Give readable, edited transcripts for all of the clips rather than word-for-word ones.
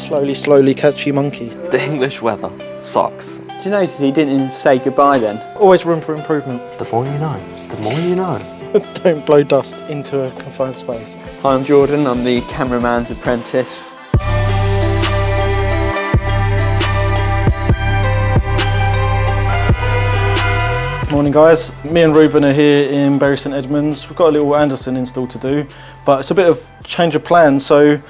Slowly catchy monkey. The English weather sucks. Did you notice he didn't even say goodbye then? Always room for improvement. The more you know, the more you know. Don't blow dust into a confined space. Hi, I'm Jordan, I'm the cameraman's apprentice. Morning guys, me and Reuben are here in Bury St Edmunds. We've got a little Andersen install to do, but it's a bit of change of plan. So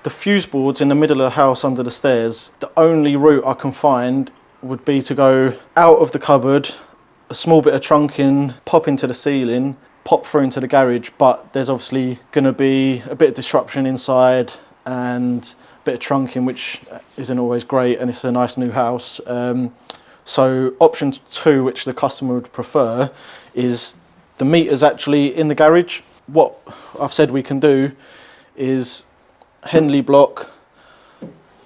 the fuse board's in the middle of the house under the stairs. The only route I can find would be to go out of the cupboard, a small bit of trunking, pop into the ceiling, pop through into the garage, but there's obviously going to be a bit of disruption inside and a bit of trunking, which isn't always great, and it's a nice new house. So option 2, which the customer would prefer, is the meter's actually in the garage. What I've said we can do is Henley block,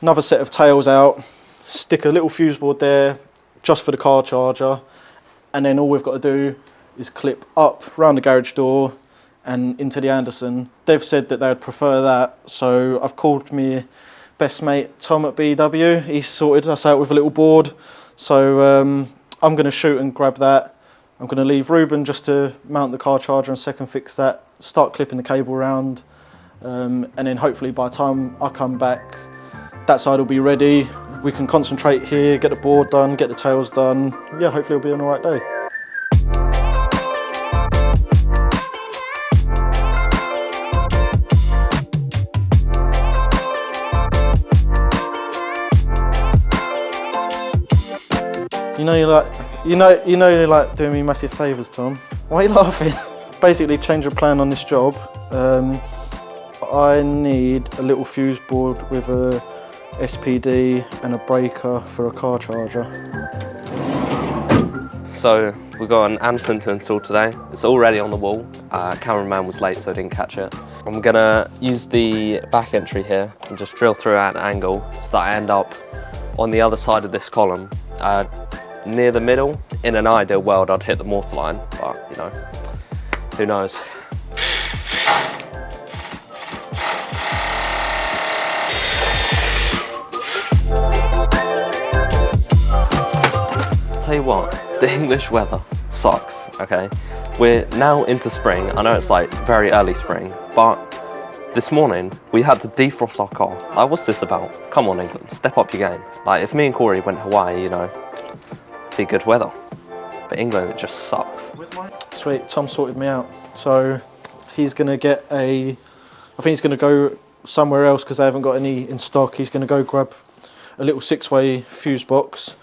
another set of tails out, stick a little fuse board there just for the car charger, and then all we've got to do is clip up round the garage door and into the Andersen. They've said that they would prefer that, so I've called me best mate Tom at BEW. He's sorted us out with a little board. So I'm going to shoot and grab that. I'm going to leave Reuben just to mount the car charger and second fix that, start clipping the cable around, and then hopefully by the time I come back, that side will be ready. We can concentrate here, get the board done, get the tails done. Yeah, hopefully it'll be an alright day. You know you're like doing me massive favours, Tom. Why are you laughing? Basically, change of plan on this job. I need a little fuse board with a SPD and a breaker for a car charger. So we've got an Andersen to install today. It's already on the wall. Cameraman was late, so I didn't catch it. I'm gonna use the back entry here and just drill through at an angle so that I end up on the other side of this column. Near the middle. In an ideal world, I'd hit the mortar line, but you know, who knows. Tell you what, the English weather sucks, okay? We're now into spring. I know it's like very early spring, but this morning we had to defrost our car. Like, what's this about? Come on, England, step up your game. Like, if me and Corey went to Hawaii, you know, be good weather. But England, it just sucks. Sweet, Tom sorted me out. So he's going to get I think he's going to go somewhere else because they haven't got any in stock. He's going to go grab a little 6-way fuse box.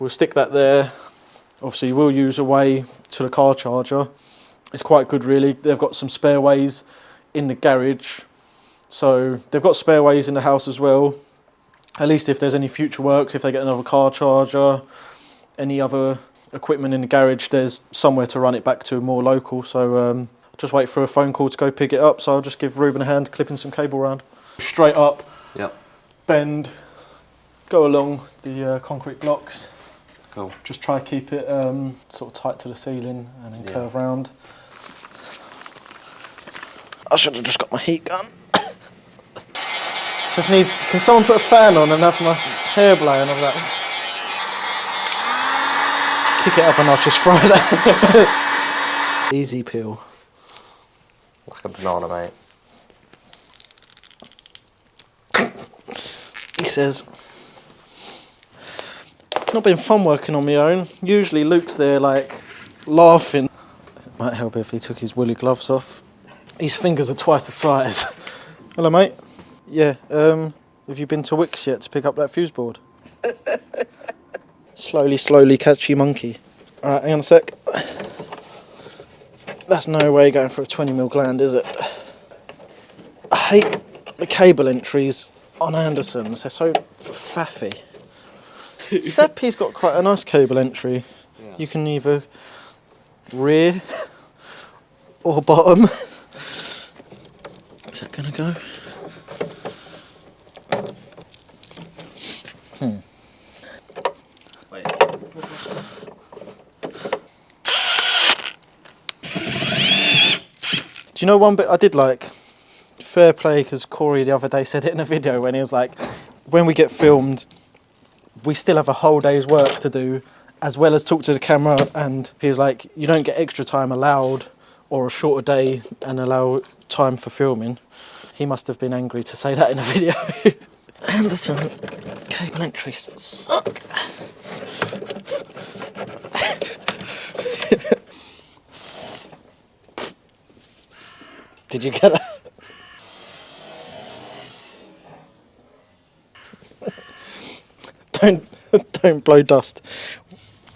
We'll stick that there. Obviously, we'll use a way to the car charger. It's quite good, really. They've got some spare ways in the garage. So they've got spare ways in the house as well. At least if there's any future works, if they get another car charger, any other equipment in the garage, there's somewhere to run it back to more local. So just wait for a phone call to go pick it up. So I'll just give Reuben a hand clipping some cable around. Straight up, Yep. Bend, go along the concrete blocks. Cool. Just try to keep it sort of tight to the ceiling and then curve round. I should have just got my heat gun. Just need, can someone put a fan on and have my hair blowing over that? Kick it up and I'll just fry that. Easy peel. Like a banana, mate. He says, it's not been fun working on my own. Usually Luke's there like laughing. It might help if he took his woolly gloves off. His fingers are twice the size. Hello, mate. Yeah, have you been to Wicks yet to pick up that fuse board? Slowly catchy monkey. Alright, hang on a sec. That's no way going for a 20mm gland, is it? I hate the cable entries on Andersens, they're so faffy. Seppi's got quite a nice cable entry. Yeah. You can either rear or bottom. Is that gonna go? Wait. Do you know one bit I did like? fair play, because Corey the other day said it in a video when he was like, when we get filmed, we still have a whole day's work to do, as well as talk to the camera, and he was like, you don't get extra time allowed or a shorter day and allow time for filming. He must have been angry to say that in a video. Andersen cable entries suck. Did you get it? Don't blow dust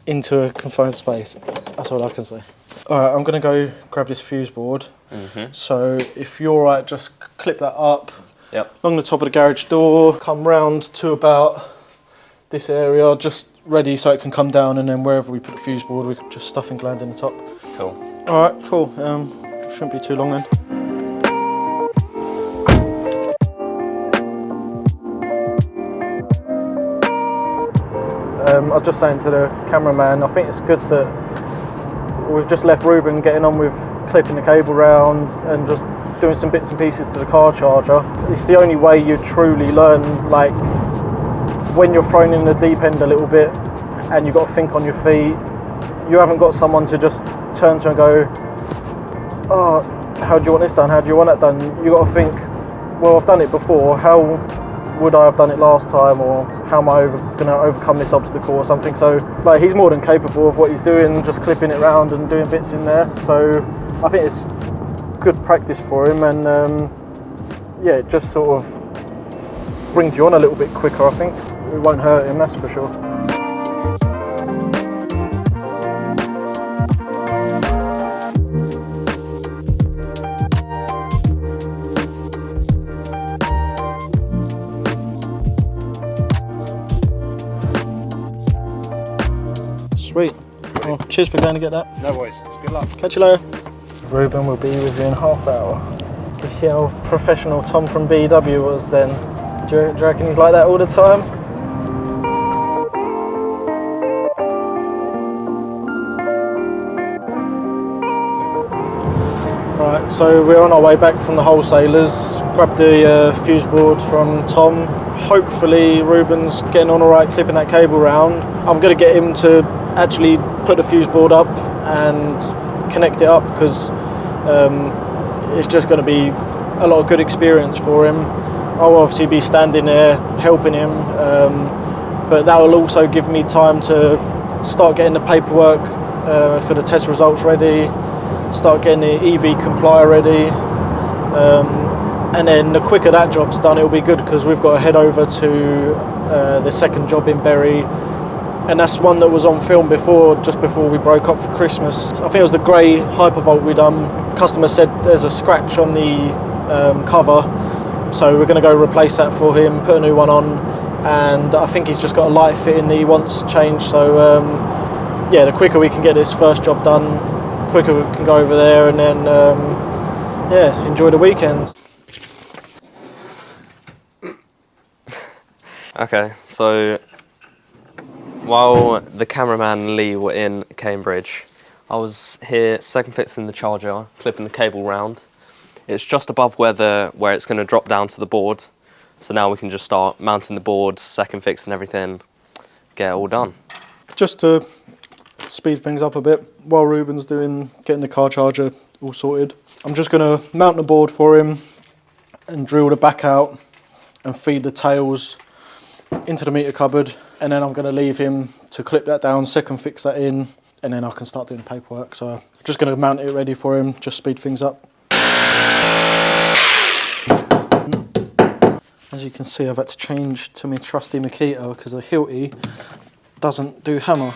into a confined space. That's all I can say. Alright, I'm going to go grab this fuse board. So if you're alright, just clip that up along the top of the garage door, come round to about this area, just ready so it can come down, and then wherever we put the fuse board, we can just stuff and gland in the top. Cool. Alright, cool. Shouldn't be too long then. I was just saying to the cameraman, I think it's good that we've just left Reuben getting on with clipping the cable round and just doing some bits and pieces to the car charger. It's the only way you truly learn, like when you're thrown in the deep end a little bit and you've got to think on your feet. You haven't got someone to just turn to and go, oh, how do you want this done? How do you want that done? You've got to think, well, I've done it before. How would I have done it last time, or how am I going to overcome this obstacle or something? So like, he's more than capable of what he's doing, just clipping it round and doing bits in there. So I think it's good practice for him, and yeah, it just sort of brings you on a little bit quicker. I think it won't hurt him, that's for sure. Sweet. Well, cheers for going to get that. No worries. Good luck. Catch you later. Reuben will be with you in half hour. You see how professional Tom from BEW was then? Do you reckon he's like that all the time? Right, so we're on our way back from the wholesalers. Grabbed the fuse board from Tom. Hopefully Reuben's getting on alright clipping that cable round. I'm going to get him to actually put the fuse board up and connect it up, because it's just going to be a lot of good experience for him. I'll obviously be standing there helping him, but that will also give me time to start getting the paperwork for the test results ready, start getting the EV complier ready, and then the quicker that job's done, it'll be good, because we've got to head over to the second job in Bury, and that's one that was on film before, just before we broke up for Christmas. I think it was the grey Hypervolt we done. Customer said there's a scratch on the cover, so we're going to go replace that for him, put a new one on, and I think he's just got a light fitting that he wants changed. So yeah, the quicker we can get this first job done, quicker we can go over there, and then yeah, enjoy the weekend. Okay, so while the cameraman and Lee were in Cambridge, I was here second fixing the charger, clipping the cable round. It's just above where it's going to drop down to the board, so now we can just start mounting the board, second fixing everything, get it all done. Just to speed things up a bit, while Reuben's getting the car charger all sorted, I'm just going to mount the board for him and drill the back out and feed the tails into the meter cupboard, and then I'm going to leave him to clip that down, second fix that in, and then I can start doing the paperwork. So I'm just going to mount it ready for him, just speed things up. As you can see, I've had to change to my trusty Makito because the Hilti doesn't do hammer.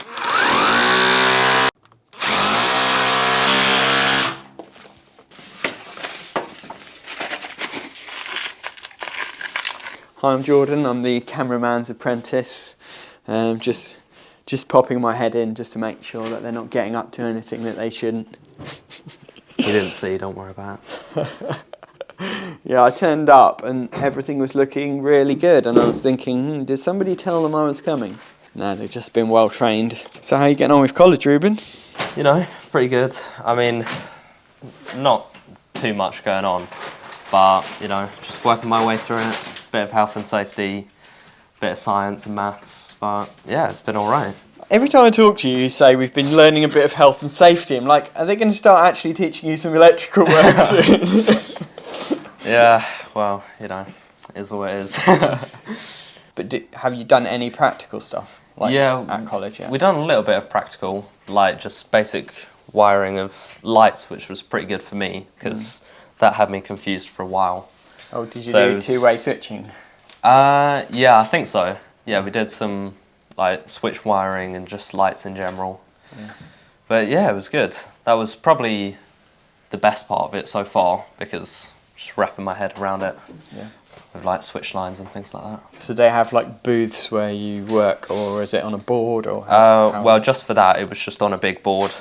Hi, I'm Jordan. I'm the cameraman's apprentice. Just popping my head in just to make sure that they're not getting up to anything that they shouldn't. You didn't see, don't worry about it. Yeah, I turned up and everything was looking really good, and I was thinking, did somebody tell them I was coming? No, they've just been well trained. So how are you getting on with college, Reuben? You know, pretty good. I mean, not too much going on, but you know, just working my way through it. Bit of health and safety, bit of science and maths, but yeah, it's been all right. Every time I talk to you, you say we've been learning a bit of health and safety. I'm like, are they going to start actually teaching you some electrical work soon? Yeah, well, you know, it is what it is. But have you done any practical stuff? Like yeah, at college, yeah. We've done a little bit of practical, like just basic wiring of lights, which was pretty good for me because that had me confused for a while. Oh, did you do two-way switching? Yeah, I think so. Yeah, we did some like switch wiring and just lights in general. Yeah. But yeah, it was good. That was probably the best part of it so far because just wrapping my head around it. Yeah. With like switch lines and things like that. So they have like booths where you work, or is it on a board? Or well, just for that, it was just on a big board,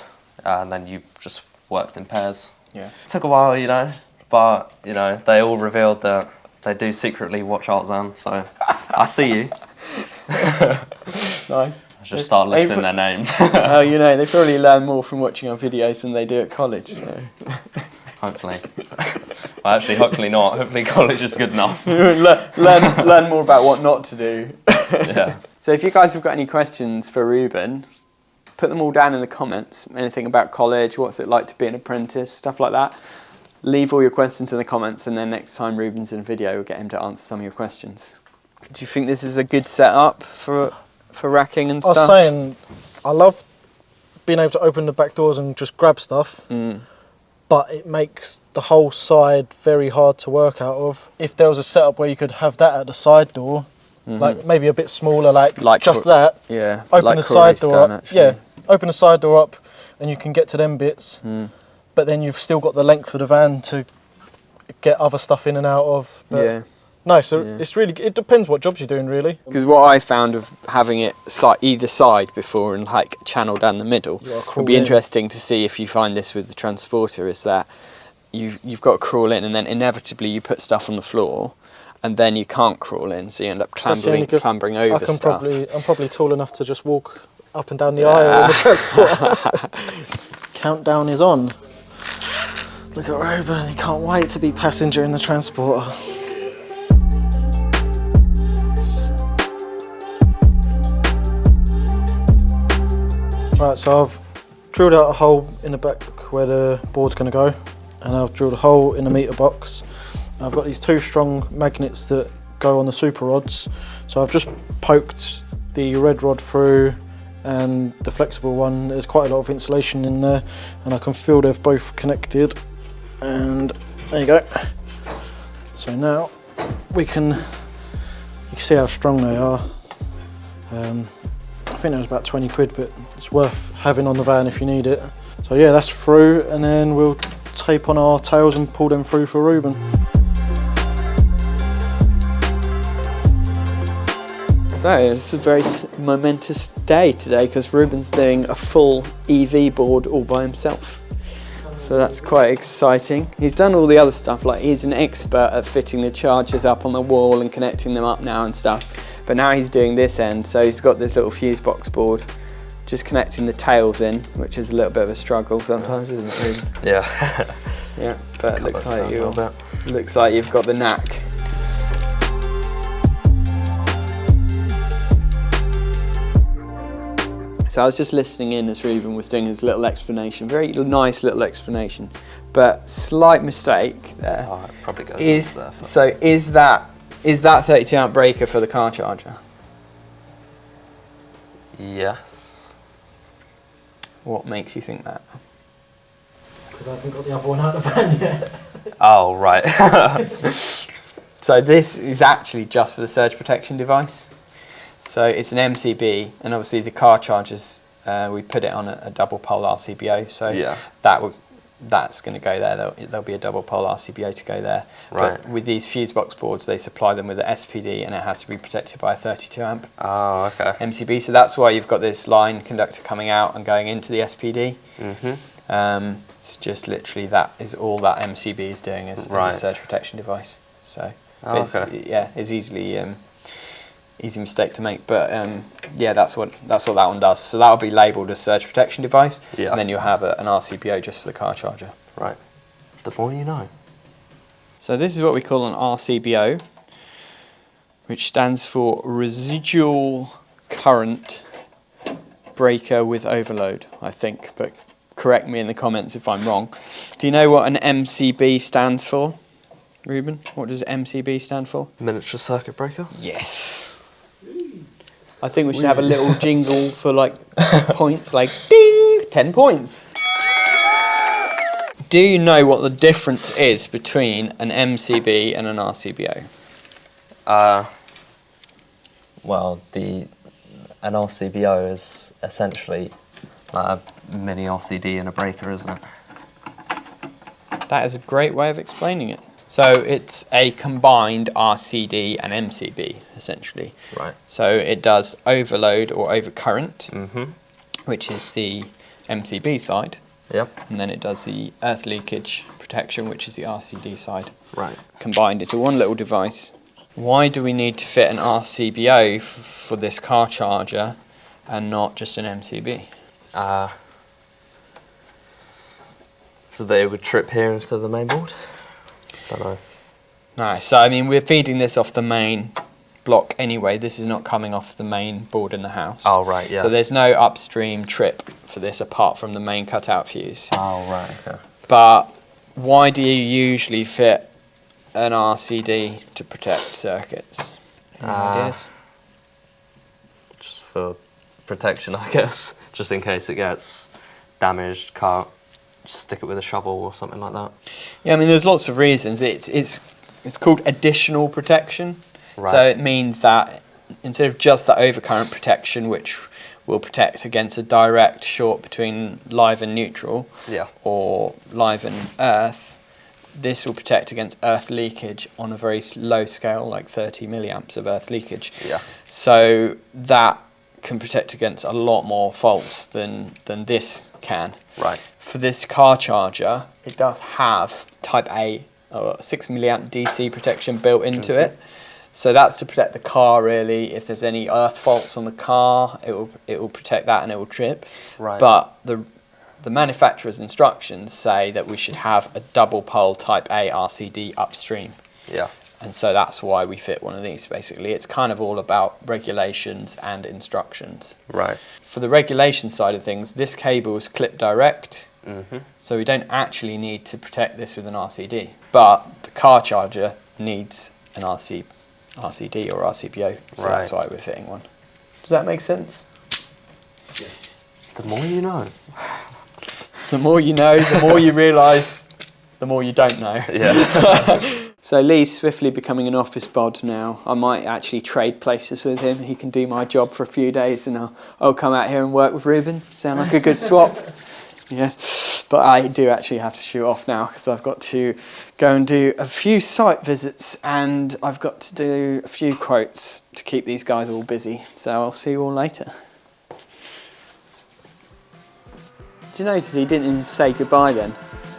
and then you just worked in pairs. Yeah. It took a while, you know, but you know they all revealed that they do secretly watch Artisan, so I see you. Nice. I just start listing their names. Oh, you know, they probably learn more from watching our videos than they do at college. So. Hopefully. Well, actually, hopefully not. Hopefully college is good enough. learn more about what not to do. Yeah. So if you guys have got any questions for Reuben, put them all down in the comments. Anything about college, what's it like to be an apprentice, stuff like that. Leave all your questions in the comments, and then next time Reuben's in a video, we'll get him to answer some of your questions. Do you think this is a good setup for racking and stuff? I was saying, I love being able to open the back doors and just grab stuff, but it makes the whole side very hard to work out of. If there was a setup where you could have that at the side door, like maybe a bit smaller, like just that. Yeah. Open like the side door up. Actually. Yeah. Open the side door up, and you can get to them bits. But then you've still got the length of the van to get other stuff in and out of. But yeah. No, so it's really, it depends what jobs you're doing, really. Because what I found of having it either side before and like channel down the middle would be interesting to see if you find this with the transporter, is that you've got to crawl in and then inevitably you put stuff on the floor and then you can't crawl in, so you end up clambering over stuff. I'm probably tall enough to just walk up and down the aisle in the transporter. Countdown is on. Look at Reuben, he can't wait to be passenger in the transporter. Right, so I've drilled out a hole in the back where the board's going to go, and I've drilled a hole in the meter box. I've got these two strong magnets that go on the super rods, so I've just poked the red rod through and the flexible one. There's quite a lot of insulation in there, and I can feel they've both connected, and there you go. So now you can see how strong they are. I think it was about 20 quid, but it's worth having on the van if you need it. So yeah, that's through, and then we'll tape on our tails and pull them through for Reuben. So it's a very momentous day today because Reuben's doing a full EV board all by himself. So that's quite exciting. He's done all the other stuff, like he's an expert at fitting the chargers up on the wall and connecting them up now and stuff. But now he's doing this end, so he's got this little fuse box board, just connecting the tails in, which is a little bit of a struggle sometimes, isn't it, Reuben? Yeah. Yeah, but it looks like you've got the knack. So I was just listening in as Reuben was doing his little explanation, very nice little explanation, but slight mistake there. Oh, it probably goes there. So is that 32 amp breaker for the car charger? Yes. What makes you think that? Because I haven't got the other one out of the van yet. Oh, right. So this is actually just for the surge protection device. So it's an MCB, and obviously the car chargers, we put it on a double pole RCBO, so yeah. That's going to go there. There'll be a double pole RCBO to go there. Right. But with these fuse box boards, they supply them with an SPD, and it has to be protected by a 32 amp MCB. So that's why you've got this line conductor coming out and going into the SPD. It's just literally that is all that MCB is doing is a surge protection device. So it's easily easy mistake to make, but yeah, that's what that one does. So that'll be labelled as surge protection device, and then you'll have an RCBO just for the car charger. Right. The more you know. So this is what we call an RCBO, which stands for Residual Current Breaker with Overload, I think, but correct me in the comments if I'm wrong. Do you know what an MCB stands for, Reuben? What does MCB stand for? Miniature circuit breaker? Yes. I think we should have a little jingle for like points, like ding, 10 points. Do you know what the difference is between an MCB and an RCBO? Well, an RCBO is essentially like a mini RCD and a breaker, isn't it? That is a great way of explaining it. So it's a combined RCD and MCB, essentially. Right. So it does overload or overcurrent, which is the MCB side. Yep. And then it does the earth leakage protection, which is the RCD side. Right. Combined into one little device. Why do we need to fit an RCBO for this car charger and not just an MCB? So they would trip here instead of the main board? Don't know. No, so I mean, we're feeding this off the main block anyway. This is not coming off the main board in the house. Oh, right, yeah. So there's no upstream trip for this apart from the main cutout fuse. Oh, right, okay. But why do you usually fit an RCD to protect circuits? Any ideas? Just for protection, I guess. Just in case it gets damaged, can't just stick it with a shovel or something like that. Yeah, I mean, there's lots of reasons. It's called additional protection. Right. So it means that instead of just that overcurrent protection, which will protect against a direct short between live and neutral, or live and earth, this will protect against earth leakage on a very low scale, like 30 milliamps of earth leakage. Yeah. So that can protect against a lot more faults than this can. Right. For this car charger, it does have type A, 6 milliamp DC protection built into it. So that's to protect the car, really. If there's any earth faults on the car, it will protect that and it will trip. Right. But the manufacturer's instructions say that we should have a double pole type A RCD upstream. Yeah. And so that's why we fit one of these, basically. It's kind of all about regulations and instructions. Right. For the regulation side of things, this cable is clip direct, so we don't actually need to protect this with an RCD. But the car charger needs an RCD or RCBO, so that's why we're fitting one. Does that make sense? Yeah. The more you know. The more you know, the more you realise, the more you don't know. Yeah. So Lee's swiftly becoming an office bod now. I might actually trade places with him. He can do my job for a few days and I'll come out here and work with Reuben. Sound like a good swap? Yeah. But I do actually have to shoot off now because I've got to go and do a few site visits and I've got to do a few quotes to keep these guys all busy. So I'll see you all later. Did you notice he didn't even say goodbye then?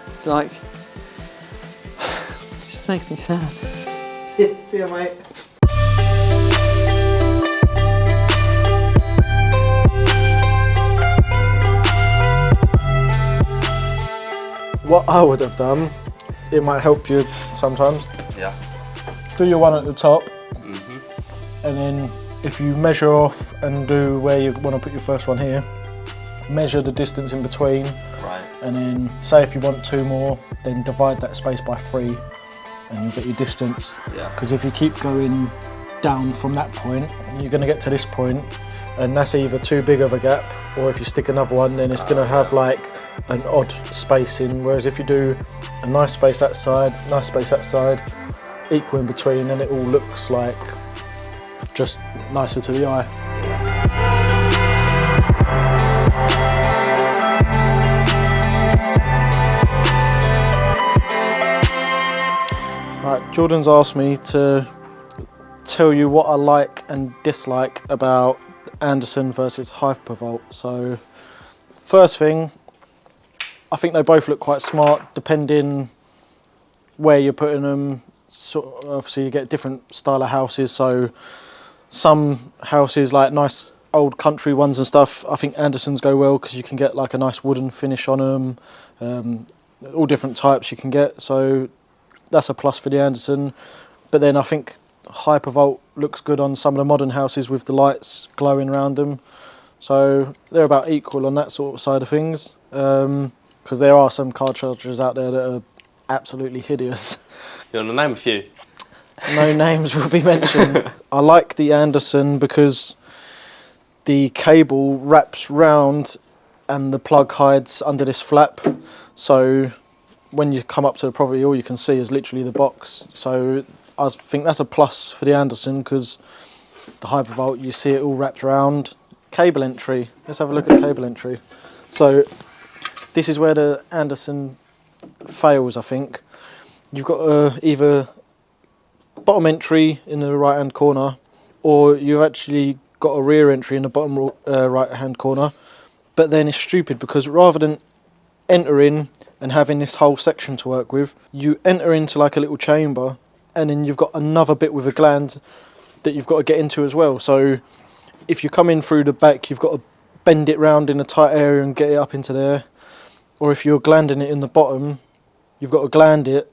It's like... it just makes me sad. See you, mate. What I would have done, it might help you sometimes. Yeah. Do your one at the top, and then if you measure off and do where you want to put your first one here, measure the distance in between, and then say if you want 2 more, then divide that space by 3, and you'll get your distance. Yeah. Because if you keep going down from that point, you're going to get to this point, and that's either too big of a gap, or if you stick another one, then it's going to have like an odd spacing. Whereas if you do a nice space that side, nice space that side, equal in between, then it all looks like just nicer to the eye. Right, Jordan's asked me to tell you what I like and dislike about Andersen versus Hypervolt. So, first thing, I think they both look quite smart depending where you're putting them. So obviously you get different style of houses, so some houses like nice old country ones and stuff, I think Andersens go well because you can get like a nice wooden finish on them, all different types you can get, so that's a plus for the Andersen. But then I think Hypervolt looks good on some of the modern houses with the lights glowing around them. So they're about equal on that sort of side of things. Because there are some car chargers out there that are absolutely hideous. You want to name a few? No names will be mentioned. I like the Andersen because the cable wraps round and the plug hides under this flap. So when you come up to the property, all you can see is literally the box. So I think that's a plus for the Andersen, because the Hypervolt, you see it all wrapped around. Cable entry. Let's have a look at the cable entry. So this is where the Andersen fails, I think. You've got either bottom entry in the right hand corner, or you've actually got a rear entry in the bottom right hand corner. But then it's stupid, because rather than entering and having this whole section to work with, you enter into like a little chamber, and then you've got another bit with a gland that you've got to get into as well. So if you come in through the back, you've got to bend it round in a tight area and get it up into there. Or if you're glanding it in the bottom, you've got to gland it,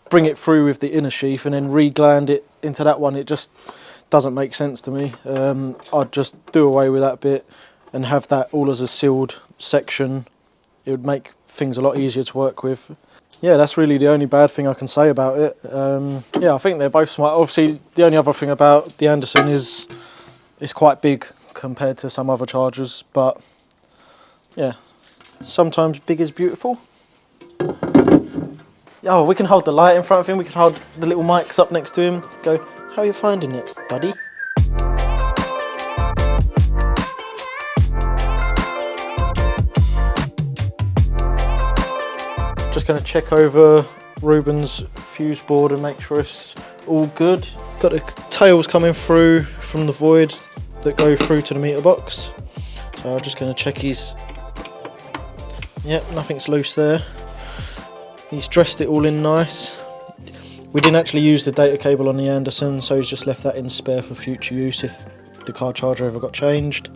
bring it through with the inner sheath, and then re-gland it into that one. It just doesn't make sense to me. I'd just do away with that bit and have that all as a sealed section. It would make things a lot easier to work with. Yeah, that's really the only bad thing I can say about it. Yeah, I think they're both smart. Obviously, the only other thing about the Andersen is it's quite big compared to some other chargers, but yeah, sometimes big is beautiful. Oh, we can hold the light in front of him, we can hold the little mics up next to him. Go, how are you finding it, buddy? Just going to check over Reuben's fuse board and make sure it's all good. Got the tails coming through from the void that go through to the meter box. So I'm just going to check his... Yep, nothing's loose there. He's dressed it all in nice. We didn't actually use the data cable on the Andersen, so he's just left that in spare for future use if the car charger ever got changed.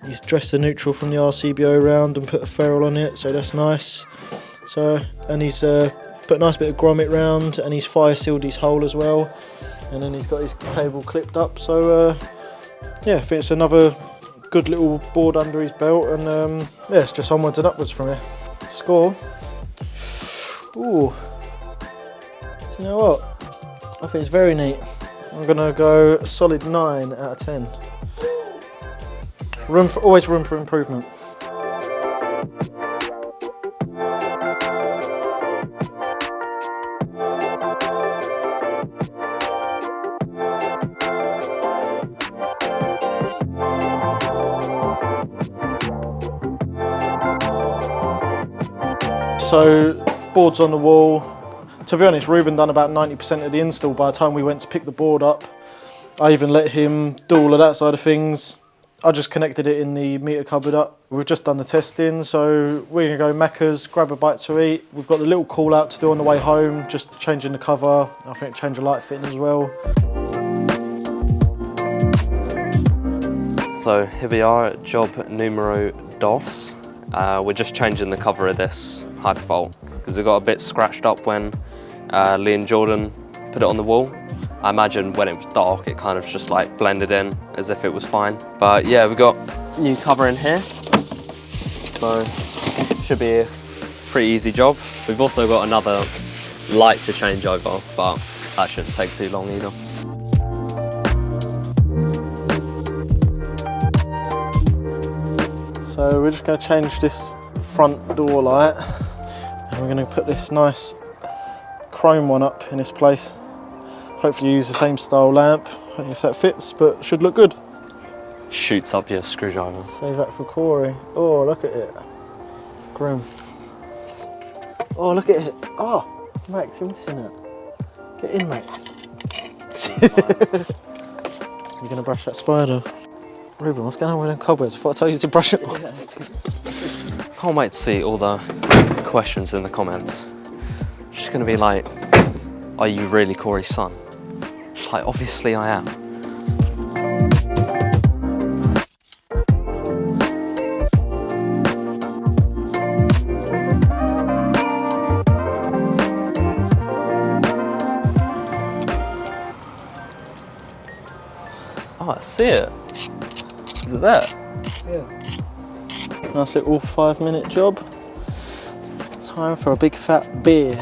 He's dressed the neutral from the RCBO round and put a ferrule on it, so that's nice. So, and he's put a nice bit of grommet round, and he's fire sealed his hole as well. And then he's got his cable clipped up, so yeah, I think it's another good little board under his belt, and yeah, it's just onwards and upwards from here. Score. Ooh. So you know what? I think it's very neat. I'm gonna go a solid 9 out of 10. Always room for improvement. So, board's on the wall. To be honest, Reuben done about 90% of the install by the time we went to pick the board up. I even let him do all of that side of things. I just connected it in the meter cupboard up. We've just done the testing, so we're gonna go Macca's, grab a bite to eat. We've got the little call out to do on the way home, just changing the cover. I think change the light fitting as well. So here we are at job numero dos. We're just changing the cover of this Hypervolt because it got a bit scratched up when Lee and Jordan put it on the wall. I imagine when it was dark, it kind of just like blended in as if it was fine. But yeah, we've got new cover in here, so should be a pretty easy job. We've also got another light to change over, but that shouldn't take too long either. So we're just going to change this front door light, and we're going to put this nice chrome one up in this place. Hopefully use the same style lamp, if that fits, but should look good. Shoots up your screwdriver. Save that for Corey. Oh, look at it. Grim. Oh, look at it. Oh, Max, you're missing it. Get in, Max. You're going to brush that spider. Reuben, what's going on with them cobwebs? I thought I told you to brush it off. Can't wait to see all the questions in the comments. It's just going to be like, are you really Corey's son? Just like, obviously I am. Oh, I see it. Is it there? Yeah. Nice little 5-minute job. Time for a big fat beer.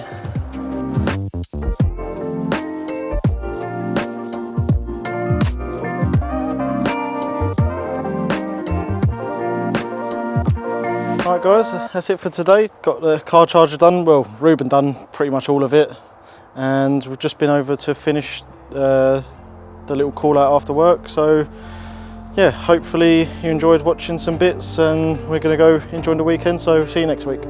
Alright guys, that's it for today. Got the car charger done, well, Reuben done pretty much all of it. And we've just been over to finish the little call out after work. So yeah, hopefully you enjoyed watching some bits, and we're going to go enjoy the weekend. So see you next week.